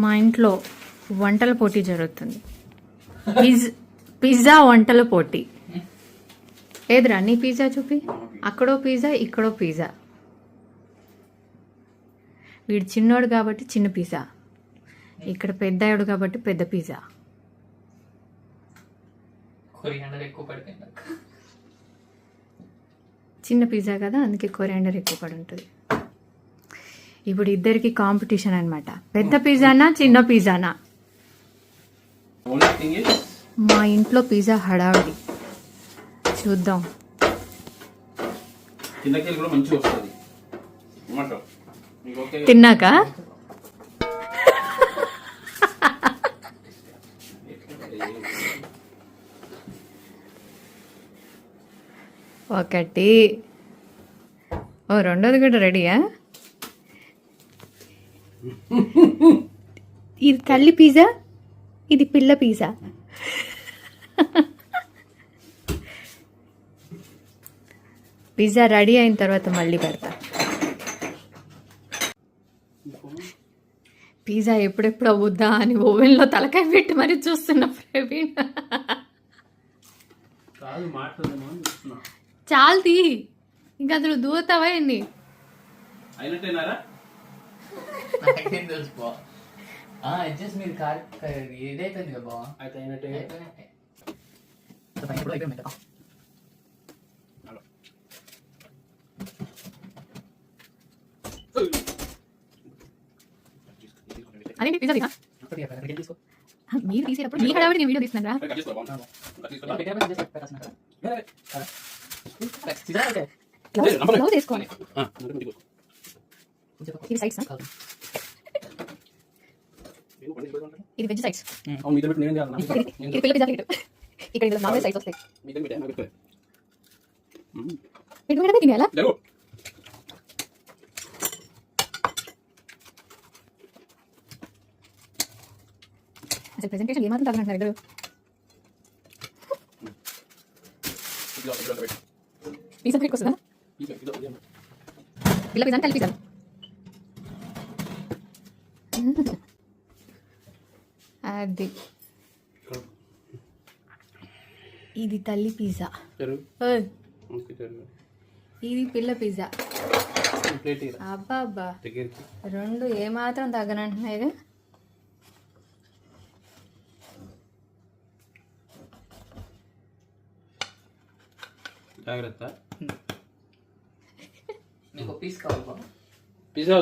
మా ఇంట్లో వంటల పోటీ జరుగుతుంది. పిజ్జా వంటల పోటీ. ఏదిరా నీ పిజ్జా చూపి. అక్కడో పిజ్జా, ఇక్కడో పిజ్జా. వీడు చిన్నోడు కాబట్టి చిన్న పిజ్జా, ఇక్కడ పెద్దవాడు కాబట్టి పెద్ద పిజ్జా. చిన్న పిజ్జా కదా, అందుకే కొరియాండర్ ఎక్కువ పడి ఉంటుంది. ఇప్పుడు ఇద్దరికి కాంపిటీషన్ అన్నమాట. పెద్ద పిజ్జానా చిన్న పిజ్జానా? మా ఇంట్లో పిజ్జా హడావిడి. చూద్దాం. తిన్నాక ఒకటి. ఓ రెండోది కూడా రెడీయా? ఇది తల్లి పిజ్జా, ఇది పిల్ల పిజ్జా. పిజ్జా రెడీ అయిన తర్వాత మళ్ళీ పెడతా. పిజ్జా ఎప్పుడెప్పుడు అవుద్దా అని ఓవెన్లో తలకాయ పెట్టి మరీ చూస్తున్నా ప్రవీణ్. చాలది ఇంకా అందులో దూరతావా ఎన్ని? అదే పిజ్జా మీరు తీసేటప్పుడు మీ హడావిడి నేను వీడియో తీస్తున్నారా? తీసుకోండి. ఇది సైడ్స్, ఇది వెజ్ సైడ్స్. ఇది పిల్ల పిజ్జా ఇక్కడ ఇందులో నాలుగు సైడ్స్ వస్తాయి. మీరు తినేయాలా? అసలు ప్రెజెంటేషన్ ఏమాత్రం తగ్గనంటున్నారు ఇద్దరు. పిజ్జా పిక్ వస్తుందా? పిల్ల పిజ్జా తల్లి పిజ్జా. అది ఇది తల్లి పిజ్జా, ఇది పిల్ల పిజ్జా. అబ్బా అబ్బా, రెండు ఏమాత్రం తగ్గనంటున్నాయిగా. జాగ్రత్త. నీకు పీస్ కావాలి. పిజ్జా